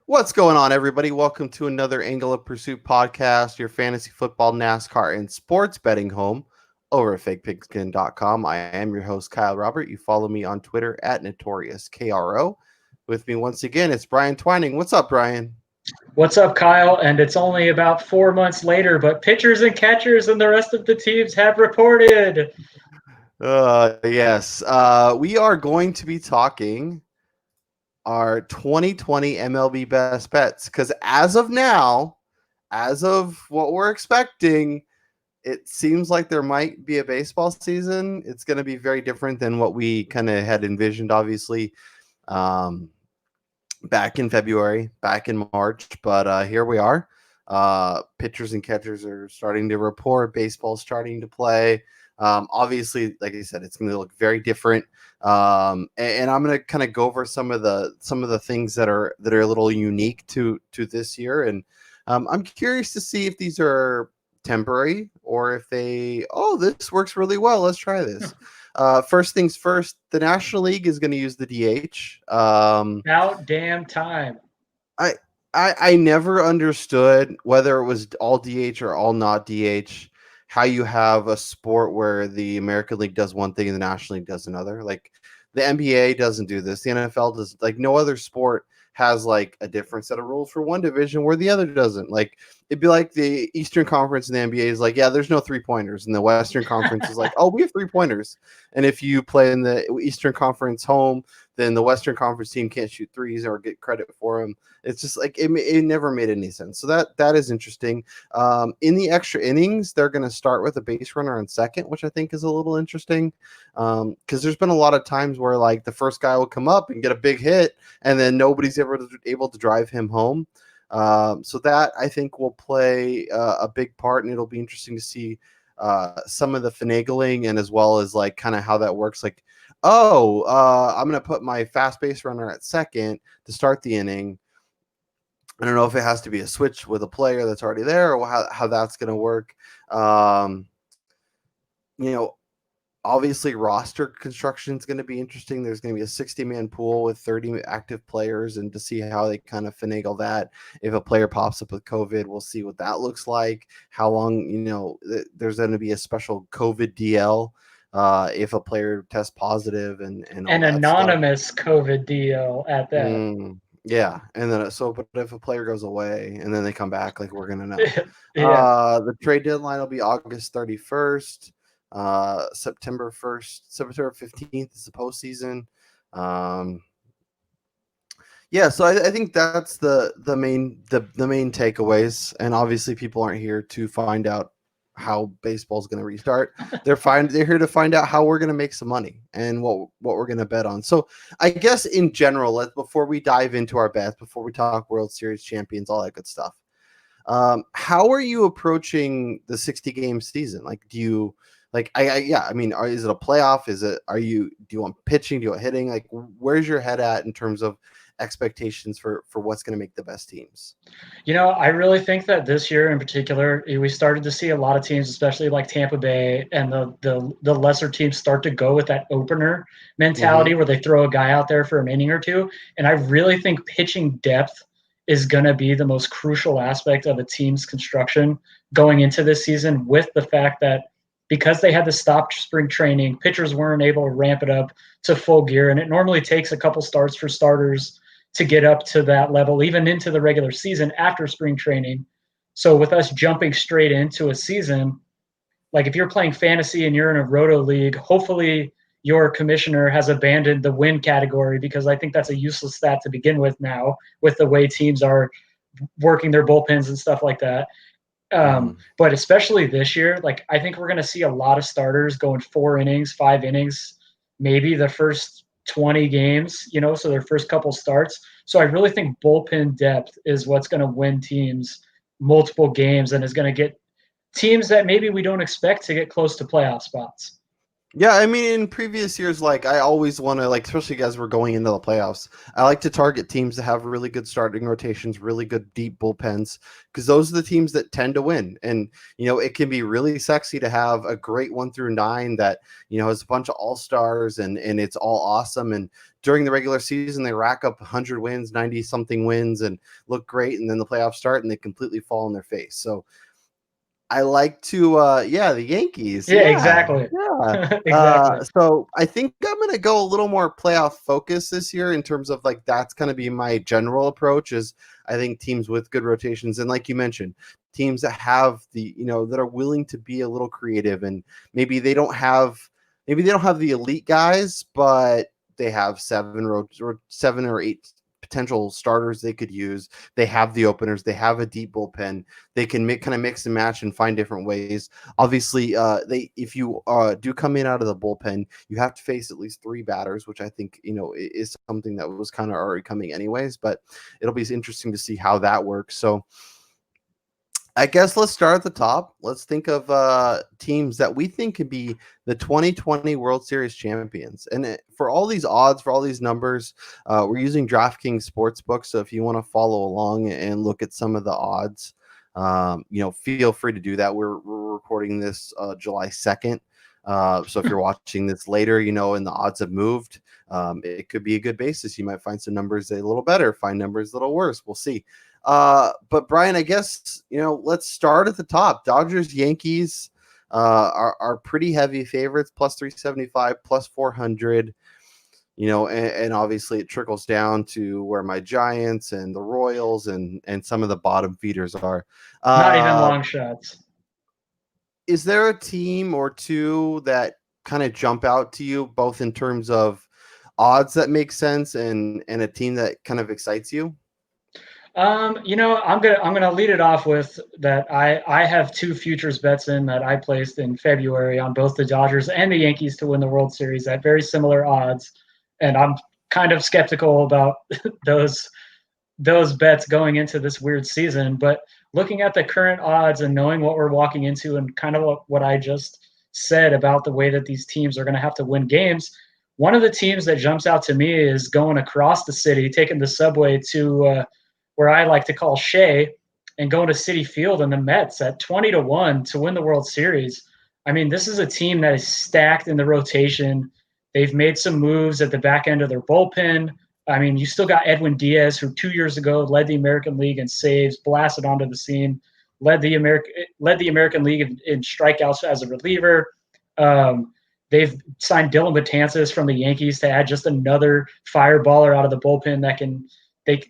What's going on, everybody? Welcome to another Angle of Pursuit podcast, your fantasy football, NASCAR, and sports betting home over at fakepigskin.com. I am your host, Kyle Robert. You follow me on Twitter at NotoriousKRO. With me once again, it's Brian Twining. What's up, Brian? What's up, Kyle? And it's only about 4 months later, but pitchers and catchers and the rest of the teams have reported. Yes. We are going to be talking our 2020 MLB best bets because as of now, as of what we're expecting, it seems like there might be a baseball season. It's going to be very different than what we kind of had envisioned, obviously, um, back in February, back in March. But here we are. Pitchers and catchers are starting to report. Baseball's starting to play. Obviously, like I said, it's going to look very different. And I'm going to kind of go over some of the things that are a little unique to this year. And I'm curious to see if these are temporary or if this works really well. Let's try this. First things first, the National League is going to use the DH. About damn time. I never understood whether it was all DH or all not DH, how you have a sport where the American League does one thing and the National League does another. Like the NBA doesn't do this. The NFL does, like no other sport has like a different set of rules for one division where the other doesn't. Like it'd be like the Eastern Conference and the NBA is like, yeah, there's no 3-pointers. And the Western Conference is like, oh, we have 3-pointers. And if you play in the Eastern Conference home, then the Western Conference team can't shoot threes or get credit for them. It's just like it never made any sense. So that is interesting. In the extra innings, they're going to start with a base runner on second, which I think is a little interesting because there's been a lot of times where like the first guy will come up and get a big hit, and then nobody's ever able to drive him home. So that I think will play a big part, and it'll be interesting to see some of the finagling and as well as like kind of how that works. Like, I'm going to put my fast base runner at second to start the inning. I don't know if it has to be a switch with a player that's already there or how that's going to work. Um, you know, obviously roster construction is going to be interesting. There's going to be a 60-man pool with 30 active players, and to see how they kind of finagle that. If a player pops up with COVID, we'll see what that looks like. How long, there's going to be a special COVID DL if a player tests positive and all An that stuff. anonymous COVID deal at that. Yeah, and then but if a player goes away and then they come back, like we're gonna know. Yeah. The trade deadline will be August 31st. September 1st, September 15th is the postseason. Yeah, so I think that's the main takeaways, and obviously people aren't here to find out how baseball's going to restart. They're here to find out how we're going to make some money and what we're going to bet on. So I guess in general, before we dive into our bets, before we talk World Series champions, all that good stuff, how are you approaching the 60-game season? Like, do you like? I mean, is it a playoff? Do you want pitching? Do you want hitting? Like, where's your head at in terms of expectations for what's going to make the best teams? I really think that this year in particular, we started to see a lot of teams, especially like Tampa Bay and the lesser teams, start to go with that opener mentality where they throw a guy out there for an inning or two. And I really think pitching depth is going to be the most crucial aspect of a team's construction going into this season, with the fact that because they had to stop spring training, pitchers weren't able to ramp it up to full gear. And it normally takes a couple starts for starters to get up to that level, even into the regular season after spring training. So with us jumping straight into a season, like if you're playing fantasy and you're in a roto league, hopefully your commissioner has abandoned the win category, because I think that's a useless stat to begin with now, with the way teams are working their bullpens and stuff like that. But especially this year, like I think we're going to see a lot of starters going 4 innings, 5 innings, maybe the first 20 games, so their first couple starts. So I really think bullpen depth is what's going to win teams multiple games and is going to get teams that maybe we don't expect to get close to playoff spots. Yeah, I mean, in previous years, like I always want to, like, especially as we're going into the playoffs, I like to target teams that have really good starting rotations, really good deep bullpens, because those are the teams that tend to win. And it can be really sexy to have a great 1 through 9 that has a bunch of all stars and it's all awesome. And during the regular season, they rack up 100 wins, 90 something wins, and look great. And then the playoffs start and they completely fall on their face. So I like to, the Yankees. Yeah, Yeah, exactly. yeah. Exactly. So I think I'm going to go a little more playoff focus this year in terms of like that's going to be my general approach. Is I think teams with good rotations and like you mentioned, teams that have that are willing to be a little creative and maybe they don't have the elite guys, but they have 7 or 8 potential starters they could use. They have the openers. They have a deep bullpen. They can kind of mix and match and find different ways. Obviously, if you do come in out of the bullpen, you have to face at least 3 batters, which I think is something that was kind of already coming anyways. But it'll be interesting to see how that works. So I guess let's start at the top. Let's think of teams that we think could be the 2020 World Series champions. And for all these odds, for all these numbers, we're using DraftKings Sportsbook. So if you want to follow along and look at some of the odds, feel free to do that. We're recording this July 2nd. So if you're watching this later, and the odds have moved, it could be a good basis. You might find some numbers a little better, find numbers a little worse. We'll see. But Brian, I guess let's start at the top. Dodgers, Yankees are pretty heavy favorites, plus 375, plus 400. And obviously it trickles down to where my Giants and the Royals and some of the bottom feeders are. Not even long shots. Is there a team or two that kind of jump out to you, both in terms of odds that make sense and a team that kind of excites you? I'm gonna lead it off with that. I have 2 futures bets in that I placed in February on both the Dodgers and the Yankees to win the World Series at very similar odds, and I'm kind of skeptical about those those bets going into this weird season. But looking at the current odds and knowing what we're walking into and kind of what I just said about the way that these teams are going to have to win games, one of the teams that jumps out to me is going across the city, taking the subway to where I like to call Shea, and going to Citi Field and the Mets at 20-1 to win the World Series. I mean, this is a team that is stacked in the rotation. They've made some moves at the back end of their bullpen. I mean, you still got Edwin Diaz, who 2 years ago led the American League in saves, blasted onto the scene, led the American League in strikeouts as a reliever. They've signed Dylan Betances from the Yankees to add just another fireballer out of the bullpen that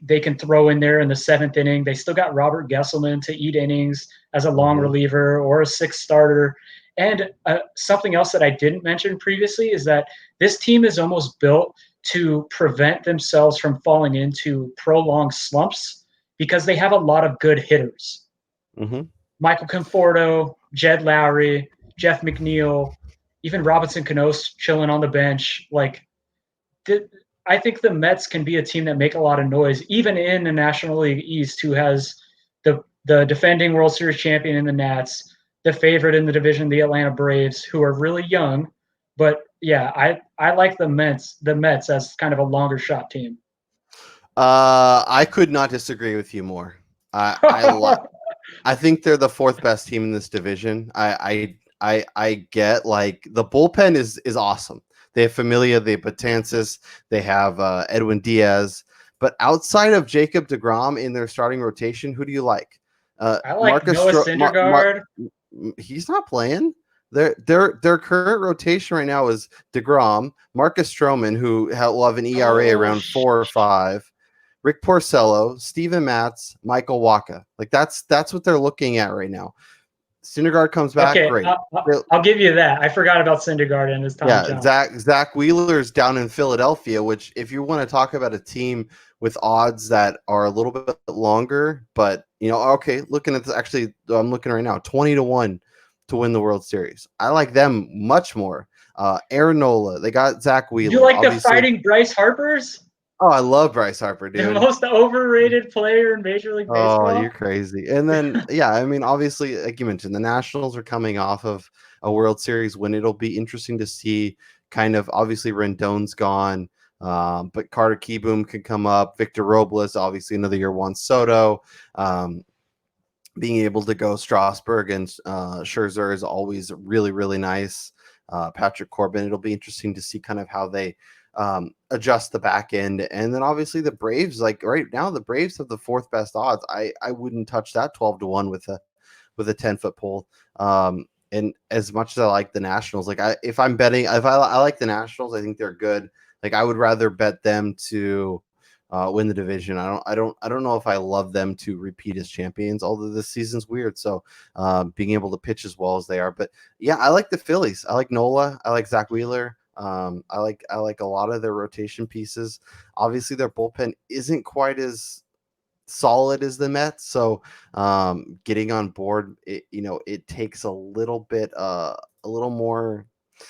they can throw in there in the 7th inning. They still got Robert Gesselman to eat innings as a long reliever or a 6th starter. And something else that I didn't mention previously is that this team is almost built to prevent themselves from falling into prolonged slumps because they have a lot of good hitters. Mm-hmm. Michael Conforto, Jed Lowry, Jeff McNeil, even Robinson Cano chilling on the bench. I think the Mets can be a team that make a lot of noise, even in the National League East, who has the defending World Series champion in the Nats, the favorite in the division, the Atlanta Braves, who are really young. But yeah, I like the Mets as kind of a longer shot team. I could not disagree with you more. I think they're the 4th best team in this division. I get like the bullpen is awesome. They have Familia, they have Betances, they have Edwin Diaz. But outside of Jacob deGrom in their starting rotation, who do you like? I like Noah Syndergaard. He's not playing. Their current rotation right now is deGrom, Marcus Stroman, who will have an ERA around 4 or 5. Rick Porcello, Steven Matz, Michael Wacha. Like that's what they're looking at right now. Syndergaard comes back, Okay, great. I'll give you that. I forgot about Syndergaard and his Tommy John. Zach Wheeler's down in Philadelphia, which if you want to talk about a team with odds that are a little bit longer, but okay, looking at this, actually, I'm looking right now, 20-1 to win the World Series. I like them much more. Aaron Nola, they got Zach Wheeler. You like the fighting Bryce Harpers? Oh, I love Bryce Harper, dude. The most overrated player in Major League Baseball. Oh, you're crazy. And then, yeah, I mean, obviously, like you mentioned, the Nationals are coming off of a World Series win. It'll be interesting to see. Kind of obviously Rendon's gone, but Carter Kieboom could come up. Victor Robles, obviously another year. Juan Soto. Being able to go Strasburg and Scherzer is always really, really nice. Patrick Corbin, it'll be interesting to see kind of how they adjust the back end. And then obviously the Braves, like right now, the Braves have the fourth best odds. I wouldn't touch that 12-1 with a 10-foot pole. And as much as I like the Nationals, like if I'm betting, if I like the Nationals, I think they're good. Like I would rather bet them to win the division. I don't know if I love them to repeat as champions, although this season's weird. So being able to pitch as well as they are, but yeah, I like the Phillies. I like Nola. I like Zach Wheeler. I like a lot of their rotation pieces. Obviously, their bullpen isn't quite as solid as the Mets, so getting on board, it takes a little bit, a little more.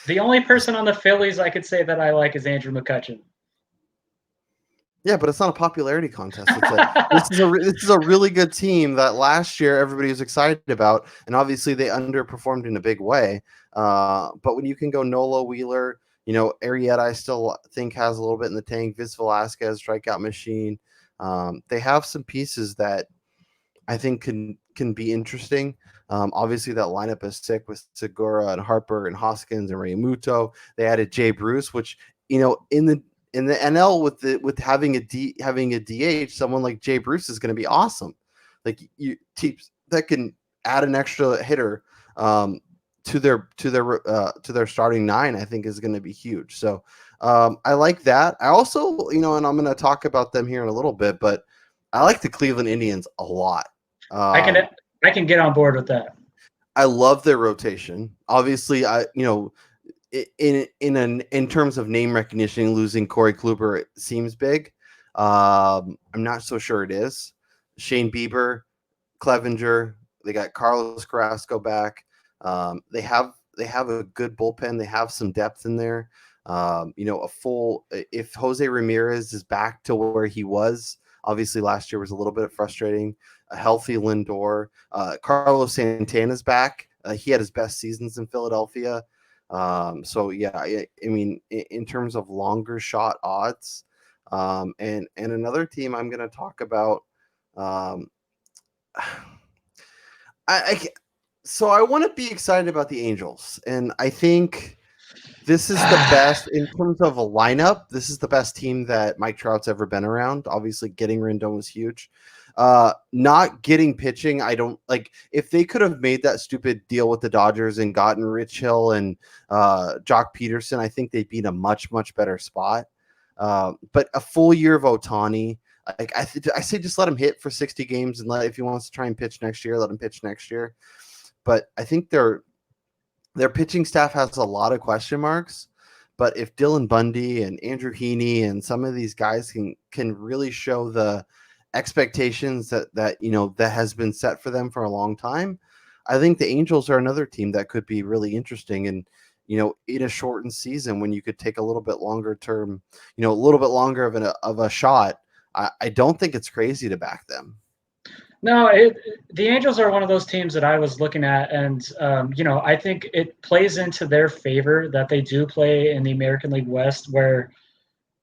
The only person on the Phillies I could say that I like is Andrew McCutchen. Yeah, but it's not a popularity contest. This is a really good team that last year everybody was excited about, and obviously they underperformed in a big way. But when you can go Nola, Wheeler, Arrieta, I still think has a little bit in the tank. Vince Velasquez, strikeout machine. They have some pieces that I think can be interesting. Obviously, that lineup is sick with Segura and Harper and Hoskins and Realmuto. They added Jay Bruce, which in the NL with having a DH, someone like Jay Bruce is going to be awesome. Like teams that can add an extra hitter to their starting nine, I think is going to be huge. So I like that. I also, and I'm going to talk about them here in a little bit, but I like the Cleveland Indians a lot. I can get on board with that. I love their rotation. Obviously, in terms of name recognition, losing Corey Kluber seems big. I'm not so sure it is. Shane Bieber, Clevenger, they got Carlos Carrasco back. They have a good bullpen. They have some depth in there. A full if Jose Ramirez is back to where he was. Obviously, last year was a little bit frustrating. A healthy Lindor, Carlos Santana's back. He had his best seasons in Philadelphia. So yeah, I mean, in terms of longer shot odds, and another team I'm going to talk about. So I want to be excited about the Angels, and I think this is the best in terms of a lineup. This is the best team that Mike Trout's ever been around. Obviously, getting Rendon was huge. Not getting pitching, I don't like. If they could have made that stupid deal with the Dodgers and gotten Rich Hill and Jock Peterson, I think they'd be in a much, much better spot. But a full year of Ohtani, like I say, just let him hit for 60 games and if he wants to try and pitch next year, let him pitch next year. But I think their pitching staff has a lot of question marks. But if Dylan Bundy and Andrew Heaney and some of these guys can really show the expectations that has been set for them for a long time, I think the Angels are another team that could be really interesting. And in a shortened season, when you could take a little bit longer term, a little bit longer of a shot, I don't think it's crazy to back them. No, the Angels are one of those teams that I was looking at, and I think it plays into their favor that they do play in the American League West, where,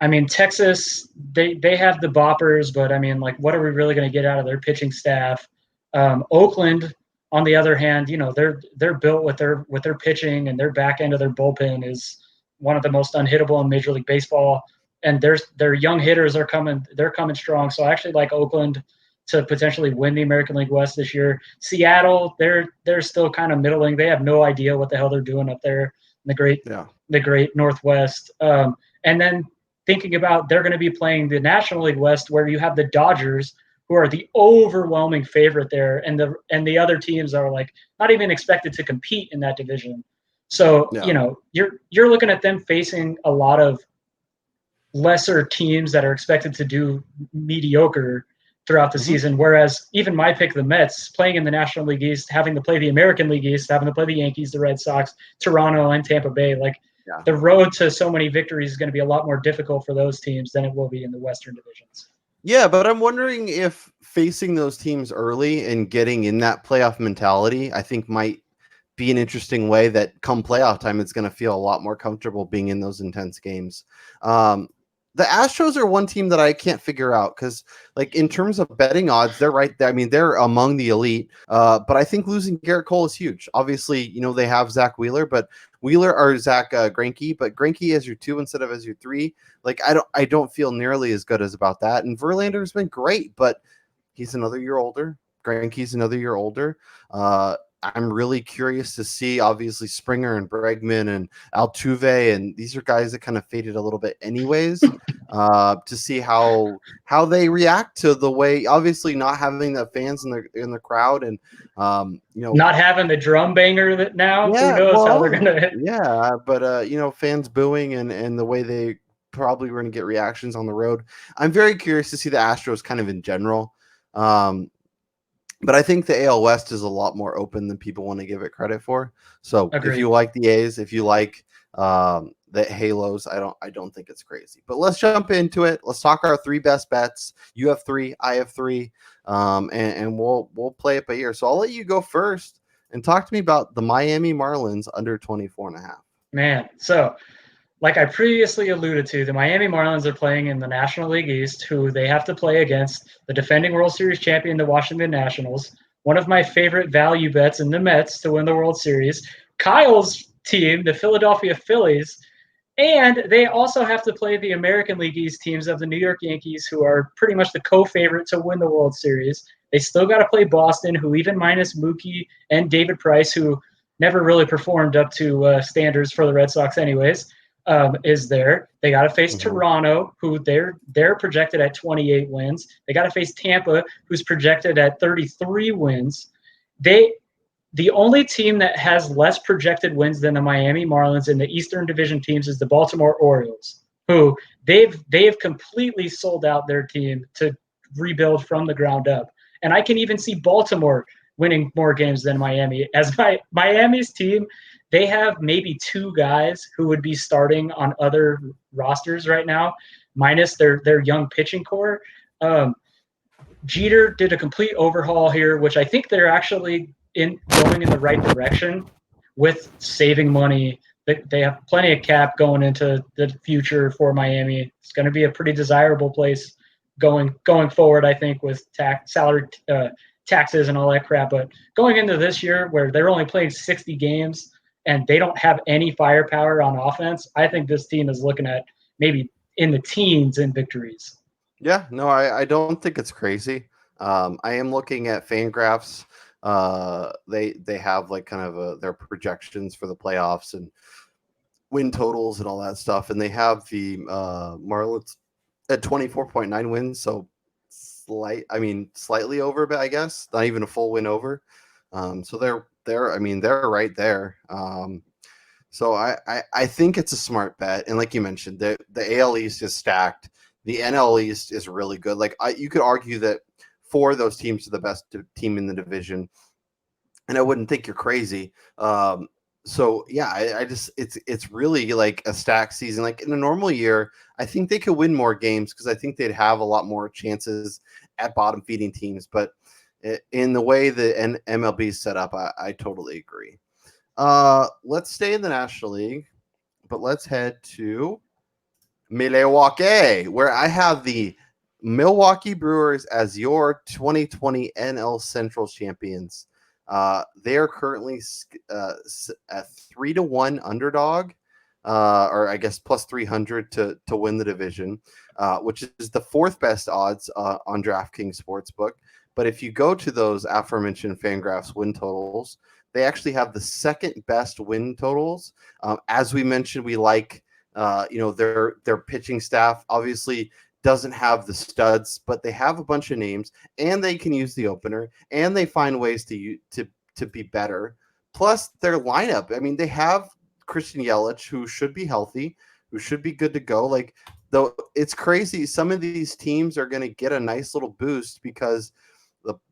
I mean, Texas, they have the boppers, but I mean, like, what are we really going to get out of their pitching staff? Oakland, on the other hand, they're built with their pitching, and their back end of their bullpen is one of the most unhittable in Major League Baseball, and their young hitters are coming strong. So I actually like Oakland to potentially win the American League West this year. Seattle, they're still kind of middling. They have no idea what the hell they're doing up there in the great Northwest. And then thinking about they're going to be playing the National League West, where you have the Dodgers, who are the overwhelming favorite there, and the other teams are like not even expected to compete in that division. So you're looking at them facing a lot of lesser teams that are expected to do mediocre throughout the season. Whereas even my pick, the Mets, playing in the National League East, having to play the American League East, having to play the Yankees, the Red Sox, Toronto, and Tampa Bay, the road to so many victories is going to be a lot more difficult for those teams than it will be in the Western divisions. Yeah, but I'm wondering if facing those teams early and getting in that playoff mentality, I think might be an interesting way that come playoff time, it's going to feel a lot more comfortable being in those intense games. Um, the Astros are one team that I can't figure out because, like, in terms of betting odds, they're right there. I mean, they're among the elite. But I think losing Garrett Cole is huge. Obviously, they have Zach Wheeler, but Wheeler or Zach Greinke, but Greinke as your 2 instead of as your 3. Like, I don't feel nearly as good as about that. And Verlander's been great, but he's another year older. Greinke's another year older. I'm really curious to see, obviously, Springer and Bregman and Altuve, and these are guys that kind of faded a little bit anyways, to see how they react to the way, obviously, not having the fans in the crowd, and not having the drum banger that now, who yeah, knows how they're well, gonna hit. yeah, but fans booing and the way they probably were going to get reactions on the road. I'm very curious to see the Astros kind of in general. But I think the AL West is a lot more open than people want to give it credit for. So if you Agreed. like the A's, if you like the Halos, I don't think it's crazy. But let's jump into it. Let's talk our 3 best bets. You have 3, I have 3, and we'll play it by ear. So I'll let you go first and talk to me about the Miami Marlins under 24.5. Man, so like I previously alluded to, the Miami Marlins are playing in the National League East, who they have to play against the defending World Series champion, the Washington Nationals. One of my favorite value bets in the Mets to win the World Series. Kyle's team, the Philadelphia Phillies, and they also have to play the American League East teams of the New York Yankees, who are pretty much the co-favorite to win the World Series. They still got to play Boston, who even minus Mookie and David Price, who never really performed up to standards for the Red Sox anyways, is there. They got to face Mm-hmm. Toronto, who they're projected at 28 wins. They got to face Tampa, who's projected at 33 wins. The only team that has less projected wins than the Miami Marlins in the Eastern Division teams is the Baltimore Orioles, who they've completely sold out their team to rebuild from the ground up. And I can even see Baltimore winning more games than Miami. As Miami's team, they have maybe 2 guys who would be starting on other rosters right now, minus their young pitching core. Jeter did a complete overhaul here, which I think they're actually going in the right direction with saving money. They have plenty of cap going into the future for Miami. It's going to be a pretty desirable place going forward, I think, with salary taxes and all that crap. But going into this year, where they're only playing 60 games and they don't have any firepower on offense, I think this team is looking at maybe in the teens in victories. Yeah, no, I don't think it's crazy. I am looking at Fangraphs. They have like kind of their projections for the playoffs and win totals and all that stuff, and they have the Marlins at 24.9 wins, so slightly over, but I guess not even a full win over. So they're right there. So I think it's a smart bet, and like you mentioned, the AL East is stacked. The NL East is really good. Like you could argue that 4 of those teams are the best team in the division, and I wouldn't think you're crazy. So yeah, I just it's really like a stacked season. Like in a normal year, I think they could win more games because I think they'd have a lot more chances at bottom feeding teams. But in the way the MLB is set up, I totally agree. Let's stay in the National League, but let's head to Milwaukee, where I have the Milwaukee Brewers as your 2020 NL Central champions. They are currently a 3-1 underdog, or I guess plus 300 to win the division, which is the 4th best odds on DraftKings Sportsbook. But if you go to those aforementioned Fangraphs win totals, they actually have the 2nd best win totals. As we mentioned, we like their pitching staff obviously doesn't have the studs, but they have a bunch of names, and they can use the opener, and they find ways to be better. Plus their lineup. I mean, they have Christian Yelich, who should be healthy, who should be good to go. Like, though, it's crazy. Some of these teams are going to get a nice little boost because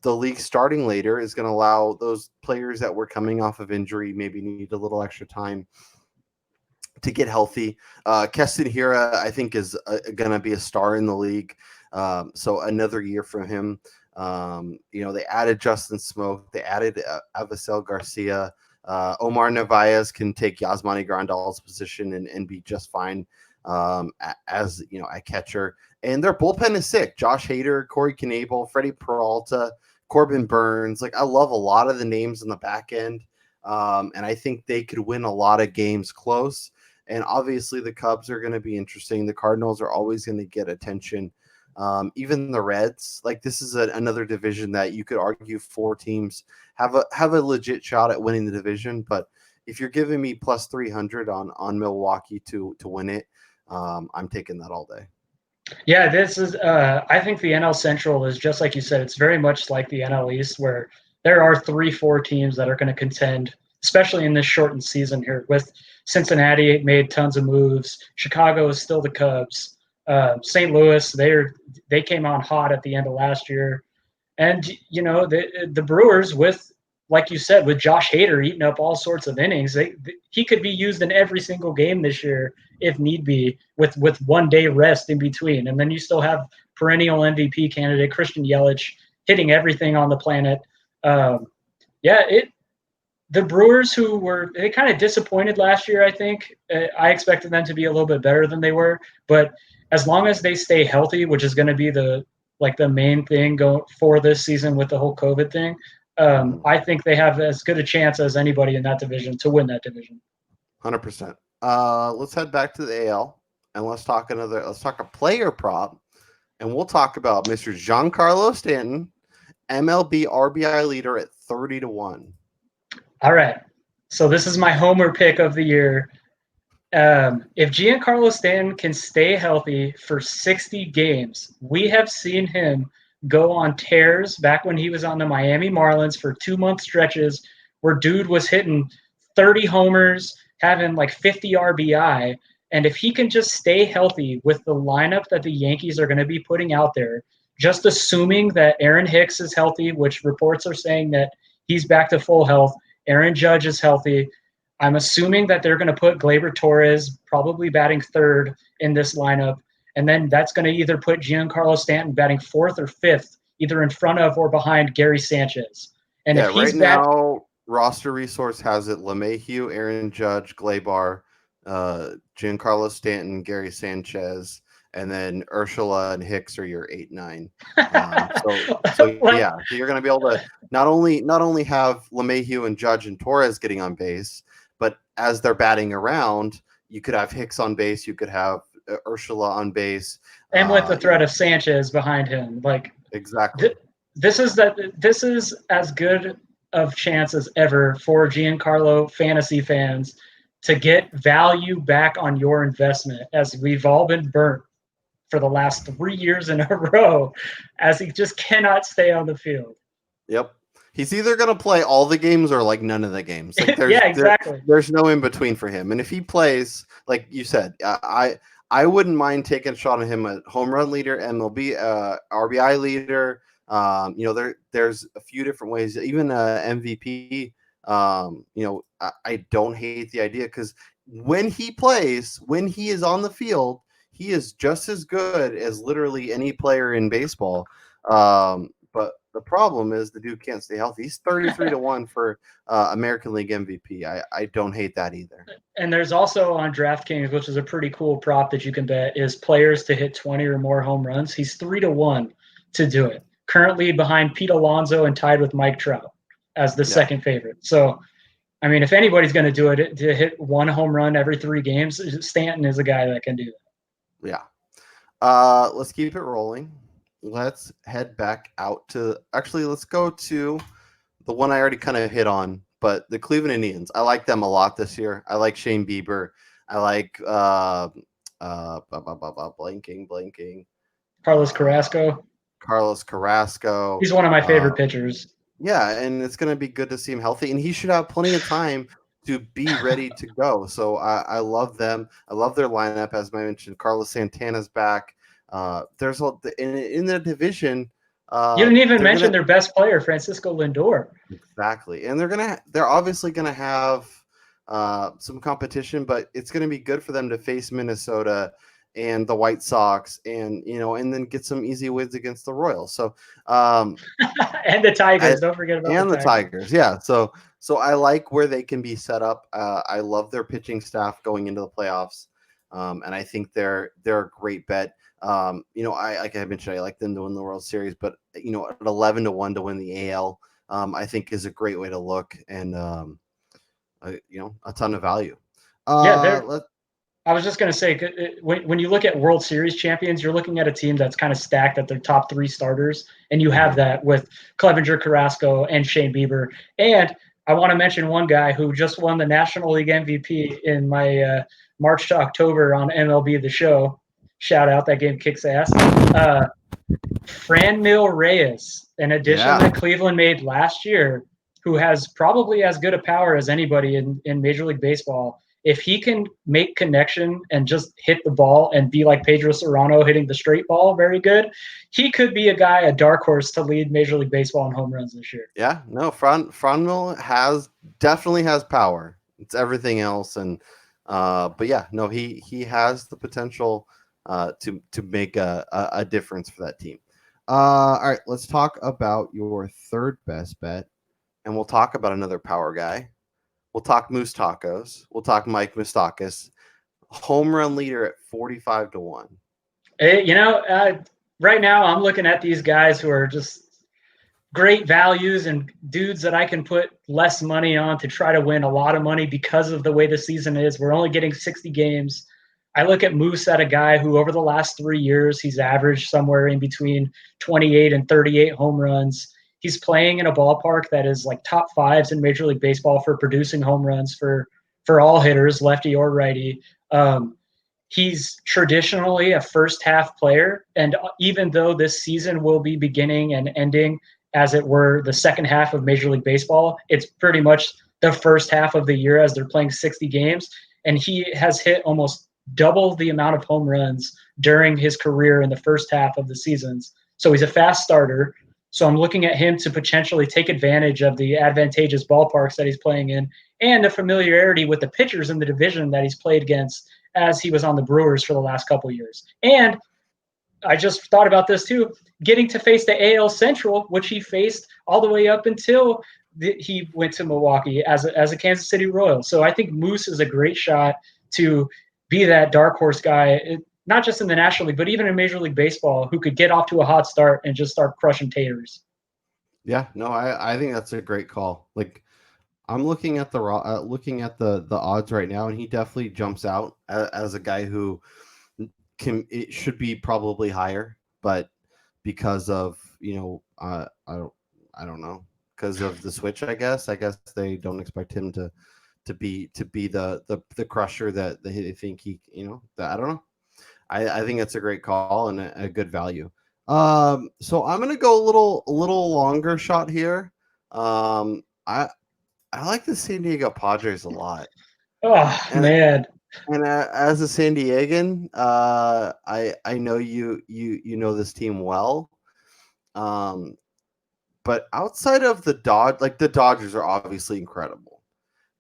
the league starting later is going to allow those players that were coming off of injury maybe need a little extra time to get healthy. Keston Hira, I think, is going to be a star in the league. So another year from him. They added Justin Smoke. They added Avisel Garcia. Omar Narvaez can take Yasmani Grandal's position and be just fine as a catcher. And their bullpen is sick. Josh Hader, Corey Knebel, Freddie Peralta, Corbin Burns. Like, I love a lot of the names in the back end. And I think they could win a lot of games close. And obviously the Cubs are going to be interesting. The Cardinals are always going to get attention. Even the Reds, like, this is another division that you could argue 4 teams have a legit shot at winning the division. But if you're giving me plus 300 on Milwaukee to win it, I'm taking that all day. Yeah, this is. I think the NL Central is just like you said. It's very much like the NL East, where there are 3-4 teams that are going to contend, especially in this shortened season here. With Cincinnati made tons of moves. Chicago is still the Cubs. St. Louis, they came on hot at the end of last year, and the Brewers, with, like you said, with Josh Hader eating up all sorts of innings, he could be used in every single game this year if need be, with 1 day rest in between. And then you still have perennial MVP candidate Christian Yelich hitting everything on the planet. The Brewers, they kind of disappointed last year, I think. I expected them to be a little bit better than they were, but as long as they stay healthy, which is going to be the main thing going for this season with the whole COVID thing, I think they have as good a chance as anybody in that division to win that division. 100%. Let's head back to the AL and let's talk a player prop, and we'll talk about Mr. Giancarlo Stanton, MLB RBI leader at 30-1. All right. So this is my homer pick of the year. If Giancarlo Stanton can stay healthy for 60 games, we have seen him go on tears back when he was on the Miami Marlins for 2-month stretches where dude was hitting 30 homers, having like 50 RBI. And if he can just stay healthy with the lineup that the Yankees are going to be putting out there, just assuming that Aaron Hicks is healthy, which reports are saying that he's back to full health, Aaron Judge is healthy, I'm assuming that they're going to put Gleyber Torres probably batting third in this lineup. And then that's going to either put Giancarlo Stanton batting 4th or 5th, either in front of or behind Gary Sanchez. And if he's now, roster resource has it LeMahieu, Aaron Judge, Gleyber, Giancarlo Stanton, Gary Sanchez, and then Urshela and Hicks are your 8-9. So you're going to be able to not only have LeMahieu and Judge and Torres getting on base, but as they're batting around, you could have Hicks on base, you could have Urshela on base, and with the threat of Sanchez behind him. Like, exactly. This is as good of chance as ever for Giancarlo fantasy fans to get value back on your investment, as we've all been burnt for the last 3 years in a row, as he just cannot stay on the field. Yep. He's either going to play all the games or like none of the games. Like, yeah, exactly. There's no in between for him. And if he plays, like you said, I wouldn't mind taking a shot on him at home run leader, MLB RBI leader. There's a few different ways, even MVP. I don't hate the idea, because when he plays, when he is on the field, he is just as good as literally any player in baseball. But the problem is the dude can't stay healthy. He's 33-1 for American League MVP. I don't hate that either. And there's also on DraftKings, which is a pretty cool prop that you can bet, is players to hit 20 or more home runs. He's 3-1 to do it. Currently behind Pete Alonso and tied with Mike Trout as the second favorite. So, I mean, if anybody's going to do it, to hit 1 home run every 3 games, Stanton is a guy that can do that. Yeah. Let's keep it rolling. Let's head back out to – actually, let's go to the one I already kind of hit on, but the Cleveland Indians. I like them a lot this year. I like Shane Bieber. I like blanking. Carlos Carrasco. He's one of my favorite pitchers. Yeah, and it's going to be good to see him healthy, and he should have plenty of time to be ready to go. So I love them. I love their lineup. As I mentioned, Carlos Santana's back. There's in the division. You didn't even mention their best player, Francisco Lindor. Exactly, and they're obviously gonna have some competition, but it's gonna be good for them to face Minnesota and the White Sox, and and then get some easy wins against the Royals. So um, And the I Tigers. Don't forget about the and the Tigers. Tigers, yeah. So I like where they can be set up. I love their pitching staff going into the playoffs, and I think they're a great bet. I like I mentioned, I like them to win the World Series, but at 11-1 to win the AL, I think is a great way to look, and a ton of value. Yeah, Uh, they're let I was just going to say, when you look at World Series champions, you're looking at a team that's kind of stacked at their top three starters, and you have Mhm. that with Clevenger, Carrasco, and Shane Bieber. And I want to mention one guy who just won the National League MVP in my March to October on MLB The Show. Shout out, that game kicks ass. Franmil Reyes, an addition Yeah, that Cleveland made last year, who has probably as good a power as anybody in Major League Baseball. If he can make connection and just hit the ball and be like Pedro Serrano hitting the straight ball very good, he could be a dark horse to lead Major League Baseball in home runs this year. yeah. No, Franmil definitely has power. It's everything else, and but yeah, no, he has the potential to make a difference for that team. All right, let's talk about your third best bet, and we'll talk about another power guy. We'll talk Moose Tacos. We'll talk Mike Moustakis, home run leader at 45-1. Right now I'm looking at these guys who are just great values and dudes that I can put less money on to try to win a lot of money because of the way the season is. We're only getting 60 games. I look at Moose at a guy who over the last 3 years, he's averaged somewhere in between 28 and 38 home runs. He's playing in a ballpark that is like top fives in Major League Baseball for producing home runs for all hitters, lefty or righty. He's traditionally a first half player. And even though this season will be beginning and ending as it were the second half of Major League Baseball, it's pretty much the first half of the year as they're playing 60 games. And he has hit almost double the amount of home runs during his career in the first half of the seasons. So he's a fast starter. So I'm looking at him to potentially take advantage of the advantageous ballparks that he's playing in and the familiarity with the pitchers in the division that he's played against as he was on the Brewers for the last couple of years. And I just thought about this too, getting to face the AL Central, which he faced all the way up until he went to Milwaukee as a Kansas City Royal. So I think Moose is a great shot to be that dark horse guy, not just in the National League, but even in Major League Baseball, who could get off to a hot start and just start crushing taters. Yeah, no, I think that's a great call. Like I'm looking at the odds right now, and he definitely jumps out as a guy who it should be probably higher, but because of I don't know, because of the switch, I guess they don't expect him to be the crusher that they think that I don't know. I think that's a great call and a good value. So I'm gonna go a little longer shot here. I like the San Diego Padres a lot, Oh and man, as a San Diegan, I know you know this team well. Um, but outside of the Dodgers are obviously incredible.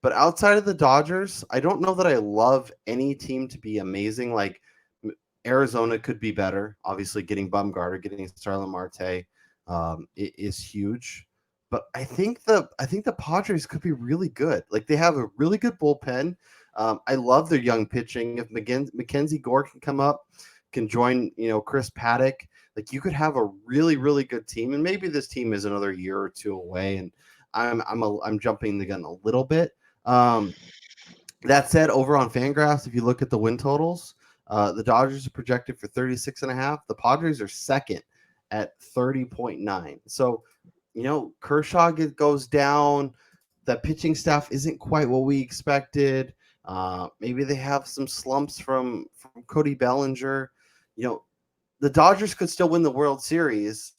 But outside of the Dodgers, I don't know that I love any team to be amazing. Like Arizona could be better. Obviously, getting Bumgarner, getting Starlin Marte, is huge. But I think the Padres could be really good. Like they have a really good bullpen. I love their young pitching. If Mackenzie Gore can come up, can join Chris Paddock, like you could have a really really good team. And maybe this team is another year or two away. And I'm jumping the gun a little bit. Um, that said, over on Fangraphs, if you look at the win totals, the Dodgers are projected for 36.5. The Padres are second at 30.9. So, Kershaw goes down. The pitching staff isn't quite what we expected. Maybe they have some slumps from Cody Bellinger. You know, the Dodgers could still win the World Series,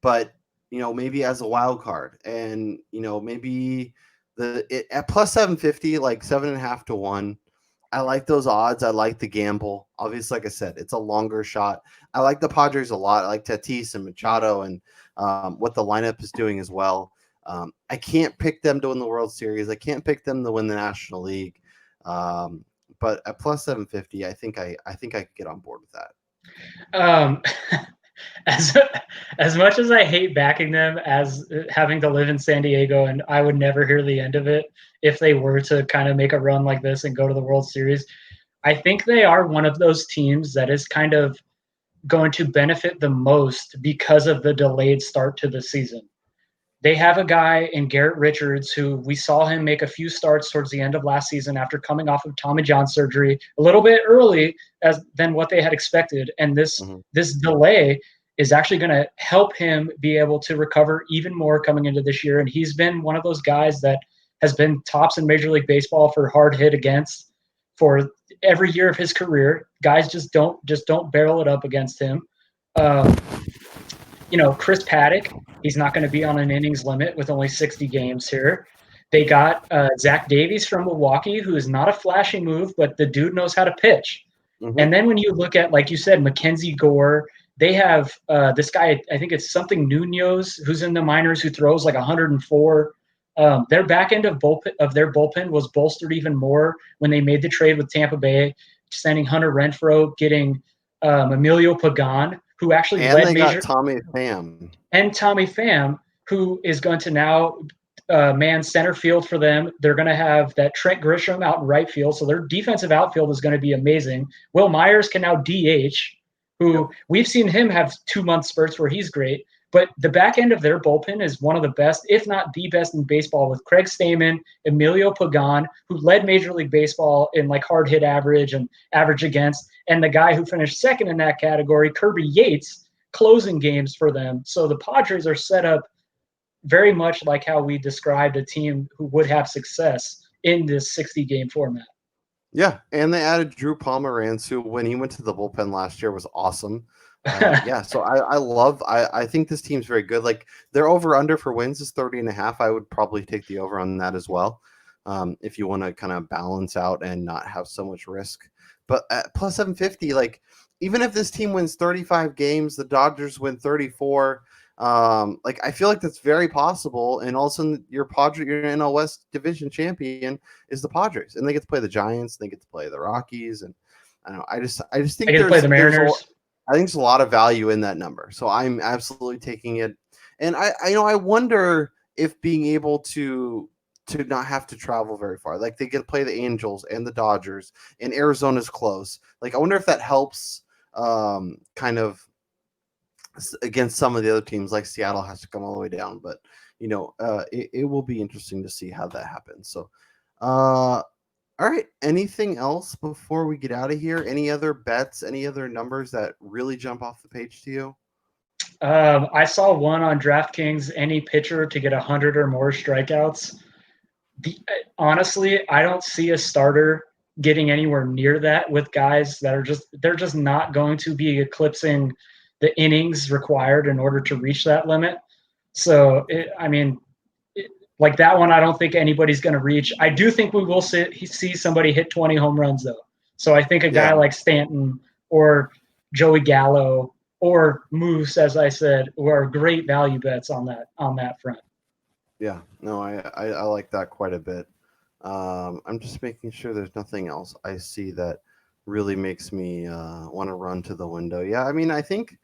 but maybe as a wild card, and maybe at plus 750, like 7.5-1. I like those odds. I like the gamble. Obviously, like I said, it's a longer shot. I like the Padres a lot. I like Tatis and Machado and what the lineup is doing as well. I can't pick them to win the World Series. I can't pick them to win the National League. but at plus 750, I think I could get on board with that. Um, as as much as I hate backing them, as having to live in San Diego, and I would never hear the end of it if they were to kind of make a run like this and go to the World Series. I think they are one of those teams that is kind of going to benefit the most because of the delayed start to the season. They have a guy in Garrett Richards who we saw him make a few starts towards the end of last season after coming off of Tommy John surgery a little bit early than what they had expected. And this delay is actually going to help him be able to recover even more coming into this year. And he's been one of those guys that has been tops in Major League Baseball for hard hit against for every year of his career. Guys just don't barrel it up against him. Chris Paddock, he's not going to be on an innings limit with only 60 games here. They got Zach Davies from Milwaukee, who is not a flashy move, but the dude knows how to pitch. Mm-hmm. And then when you look at, like you said, Mackenzie Gore, they have this guy, I think it's something Nunez, who's in the minors, who throws like 104. Their back end of their bullpen was bolstered even more when they made the trade with Tampa Bay, sending Hunter Renfroe, getting Emilio Pagan, who actually led got Tommy Pham. And Tommy Pham, who is going to now man center field for them. They're going to have that Trent Grisham out in right field, so their defensive outfield is going to be amazing. Will Myers can now DH, who we've seen him have 2-month spurts where he's great. But the back end of their bullpen is one of the best, if not the best in baseball, with Craig Stammen, Emilio Pagan, who led Major League Baseball in like hard hit average and average against, and the guy who finished second in that category, Kirby Yates, closing games for them. So the Padres are set up very much like how we described a team who would have success in this 60-game format. Yeah, and they added Drew Pomeranz, who, when he went to the bullpen last year, was awesome. So I think this team's very good. Like, their over-under for wins is 30.5. I would probably take the over on that as well, if you want to kind of balance out and not have so much risk. But at plus 750, like, even if this team wins 35 games, the Dodgers win 34, like, I feel like that's very possible. And all of a sudden, your NL West division champion is the Padres, and they get to play the Giants, and they get to play the Rockies, and I don't know. I just think they get to play the Mariners. I think there's a lot of value in that number, so I'm absolutely taking it. And I wonder if being able to not have to travel very far, like they get to play the Angels and the Dodgers, and Arizona's close. Like, I wonder if that helps, kind of against some of the other teams. Like Seattle has to come all the way down, but it will be interesting to see how that happens. So, all right. Anything else before we get out of here? Any other bets? Any other numbers that really jump off the page to you? I saw one on DraftKings, any pitcher to get 100 or more strikeouts. Honestly, I don't see a starter getting anywhere near that with guys that they're just not going to be eclipsing the innings required in order to reach that limit. So, like that one, I don't think anybody's going to reach. I do think we will see somebody hit 20 home runs, though. So I think a guy like Stanton or Joey Gallo or Moose, as I said, are great value bets on that front. Yeah, no, I like that quite a bit. I'm just making sure there's nothing else I see that really makes me want to run to the window. Yeah, I mean, I think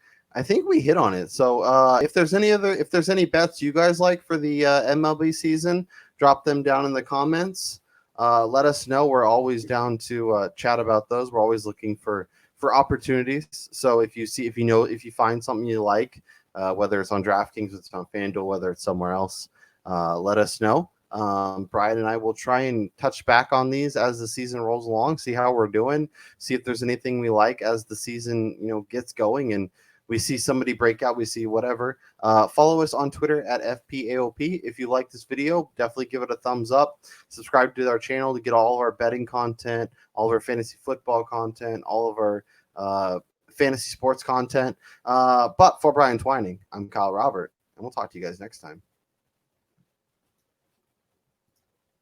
we hit on it. So if there's any bets you guys like for the MLB season, drop them down in the comments. Let us know. We're always down to chat about those. We're always looking for opportunities. So if you find something you like, whether it's on DraftKings, whether it's on FanDuel, whether it's somewhere else, let us know. Brian and I will try and touch back on these as the season rolls along, see how we're doing, see if there's anything we like as the season gets going, and we see somebody break out, we see whatever. Follow us on Twitter at FPAOP. If you like this video, definitely give it a thumbs up. Subscribe to our channel to get all of our betting content, all of our fantasy football content, all of our fantasy sports content. But for Brian Twining, I'm Kyle Robert, and we'll talk to you guys next time.